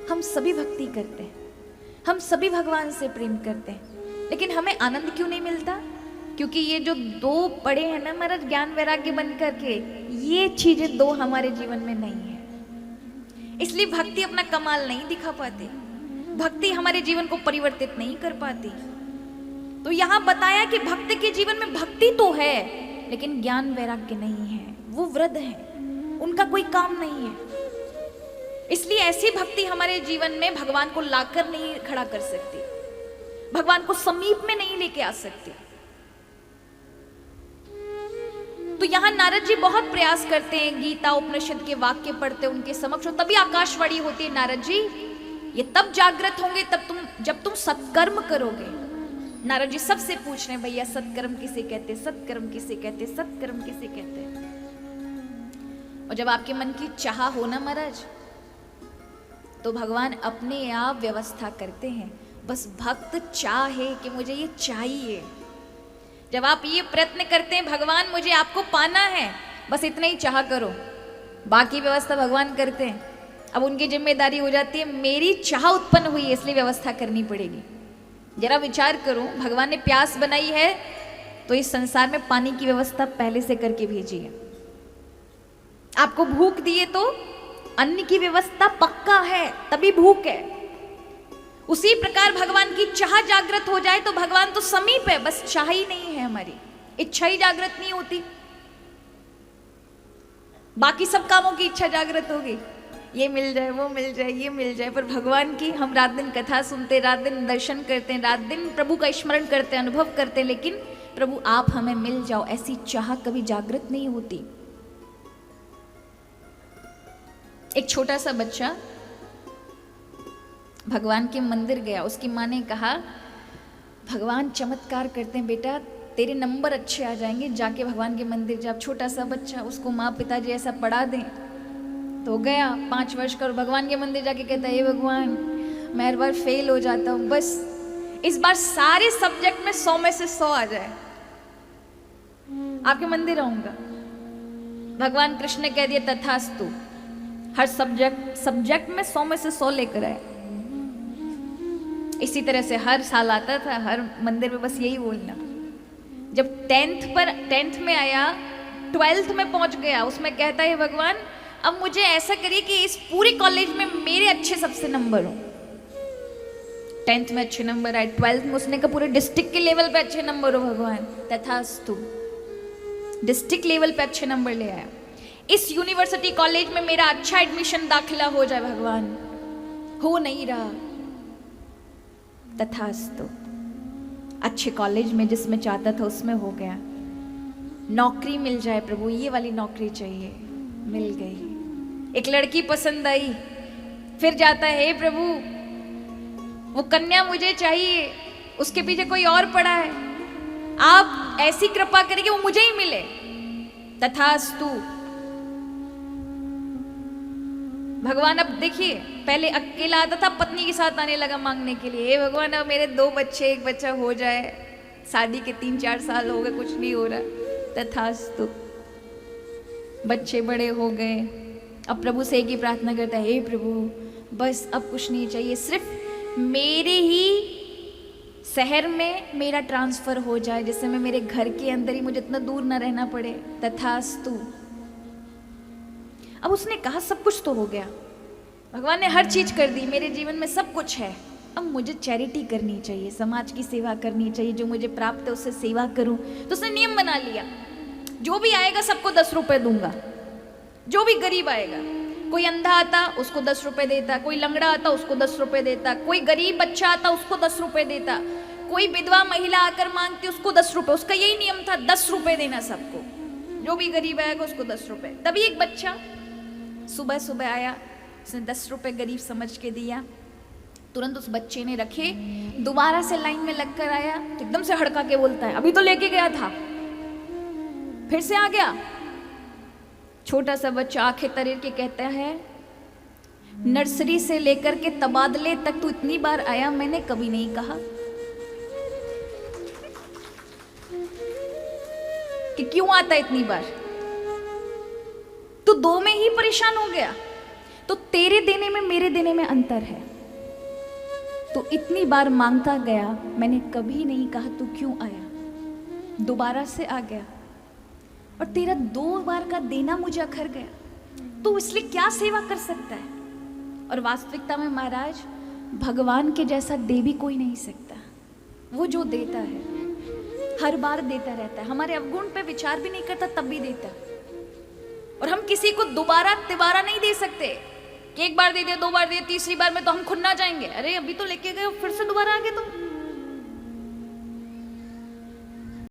हम सभी भक्ति करते हैं, हम सभी भगवान से प्रेम करते हैं, लेकिन हमें आनंद क्यों नहीं मिलता? क्योंकि ये जो दो पड़े हैं ना हमारा ज्ञान वैराग्य बन करके, ये चीजें दो हमारे जीवन में नहीं है। इसलिए भक्ति अपना कमाल नहीं दिखा पाती, भक्ति हमारे जीवन को परिवर्तित नहीं कर पाती। तो यहां बताया कि भक्त के जीवन में भक्ति तो है लेकिन ज्ञान वैराग्य नहीं है, वो वृद्ध है, उनका कोई काम नहीं है। इसलिए ऐसी भक्ति हमारे जीवन में भगवान को लाकर नहीं खड़ा कर सकती, भगवान को समीप में नहीं लेके आ सकती। तो यहां नारद जी बहुत प्रयास करते हैं, गीता उपनिषद के वाक्य पढ़ते हैं उनके समक्ष, तभी आकाशवाणी होती है, नारद जी ये तब जागृत होंगे जब तुम सत्कर्म करोगे। नारद जी सबसे पूछ रहे हैं, भैया सत्कर्म किसे कहते, सत्कर्म किसे कहते, सत्कर्म किसे कहते। और जब आपके मन की चाह हो ना महाराज, तो भगवान अपने आप व्यवस्था करते हैं। बस भक्त चाहे कि मुझे ये चाहिए। जब आप ये प्रयत्न करते हैं, भगवान मुझे आपको पाना है, बस इतना ही चाह करो, बाकी व्यवस्था भगवान करते हैं। अब उनकी जिम्मेदारी हो जाती है, मेरी चाह उत्पन्न हुई है इसलिए व्यवस्था करनी पड़ेगी। जरा विचार करो, भगवान ने प्यास बनाई है तो इस संसार में पानी की व्यवस्था पहले से करके भेजी है। आपको भूख दिए तो अन्न की व्यवस्था पक्का है, तभी भूख है। उसी प्रकार भगवान की चाह जागृत हो जाए तो भगवान तो समीप है, बस चाह ही नहीं है, हमारी इच्छा ही जागृत नहीं होती। बाकी सब कामों की इच्छा जागृत होगी, ये मिल जाए, वो मिल जाए, ये मिल जाए, पर भगवान की हम रात दिन कथा सुनते, रात दिन दर्शन करते हैं, रात दिन प्रभु का स्मरण करते हैं, अनुभव करते हैं, लेकिन प्रभु आप हमें मिल जाओ, ऐसी चाह कभी जागृत नहीं होती। एक छोटा सा बच्चा भगवान के मंदिर गया, उसकी माँ ने कहा भगवान चमत्कार करते हैं बेटा, तेरे नंबर अच्छे आ जाएंगे, जाके भगवान के मंदिर जा। छोटा सा बच्चा, उसको माँ पिताजी ऐसा पढ़ा दें, तो गया 5 वर्ष का, और भगवान के मंदिर जाके कहता है, हे भगवान मैं हर बार फेल हो जाता हूँ, बस इस बार सारे सब्जेक्ट में 100 में से 100 आ जाए, आपके मंदिर आऊंगा। भगवान कृष्ण ने कह दिया तथास्तु, हर सब्जेक्ट में 100 में से 100 लेकर आए। इसी तरह से हर साल आता था, हर मंदिर में बस यही बोलना। जब 10th में आया, 12th में पहुंच गया, उसमें कहता है भगवान अब मुझे ऐसा करिए कि इस पूरी कॉलेज में मेरे अच्छे सबसे नंबर हो। 10th में अच्छे नंबर आए, 12th में उसने कहा पूरे डिस्ट्रिक्ट के लेवल पे अच्छे नंबर हो भगवान, तथास्तु, डिस्ट्रिक्ट लेवल पे अच्छे नंबर ले आया। इस यूनिवर्सिटी कॉलेज में मेरा अच्छा एडमिशन दाखिला हो जाए भगवान, हो नहीं रहा, तथास्तु, अच्छे कॉलेज में जिसमें चाहता था उसमें हो गया। नौकरी मिल जाए प्रभु, ये वाली नौकरी चाहिए, मिल गई। एक लड़की पसंद आई, फिर जाता है, हे प्रभु वो कन्या मुझे चाहिए, उसके पीछे कोई और पड़ा है, आप ऐसी कृपा करें कि वो मुझे ही मिले, तथास्तु। भगवान अब देखिए, पहले अकेला आता था, पत्नी के साथ आने लगा मांगने के लिए, हे भगवान अब मेरे 2 बच्चे, 1 बच्चा हो जाए, शादी के 3-4 साल हो गए, कुछ नहीं हो रहा, तथास्तु। बच्चे बड़े हो गए, अब प्रभु से एक ही प्रार्थना करता है, हे प्रभु बस अब कुछ नहीं चाहिए, सिर्फ मेरे ही शहर में मेरा ट्रांसफर हो जाए, जिससे मैं मेरे घर के अंदर ही, मुझे इतना दूर ना रहना पड़े, तथास्तु। अब उसने कहा सब कुछ तो हो गया, भगवान ने हर चीज कर दी, मेरे जीवन में सब कुछ है, अब मुझे चैरिटी करनी चाहिए, समाज की सेवा करनी चाहिए, जो मुझे प्राप्त है उससे सेवा करूं। तो उसने नियम बना लिया, जो भी आएगा सबको 10 रुपए दूंगा, जो भी गरीब आएगा, कोई अंधा आता उसको 10 रुपए देता, कोई लंगड़ा आता उसको 10 रुपए देता, कोई गरीब बच्चा आता उसको 10 रुपए देता, कोई विधवा महिला आकर मांगती उसको 10 रुपए, उसका यही नियम था, 10 रुपए देना सबको, जो भी गरीब आएगा उसको 10 रुपए। तभी एक बच्चा सुबह सुबह आया, उसने 10 रुपए गरीब समझ के दिया, तुरंत उस बच्चे ने रखे, दोबारा से लाइन में लगकर आया तो एकदम से हड़का के बोलता है, अभी तो लेके गया था, फिर से आ गया। छोटा सा बच्चा आंखें तरेर के कहता है, नर्सरी से लेकर के तबादले तक तू इतनी बार आया, मैंने कभी नहीं कहा कि क्यों आता इतनी बार, तू 2 में ही परेशान हो गया, तो तेरे देने में मेरे देने में अंतर है। तो इतनी बार मांगता गया, मैंने कभी नहीं कहा तू क्यों आया, दोबारा से आ गया। और तेरा 2 बार का देना मुझे अखर गया, तो इसलिए क्या सेवा कर सकता है। और वास्तविकता में महाराज, भगवान के जैसा दे भी कोई नहीं सकता। वो जो देता है हर बार देता रहता है, हमारे अवगुण पे विचार भी नहीं करता तब भी देता। और हम किसी को दोबारा तिबारा नहीं दे सकते कि एक बार दे दिया, 2 बार दे, तीसरी बार में तो हम खुद ना जाएंगे, अरे अभी तो लेके गए फिर से दोबारा आ गए तुम।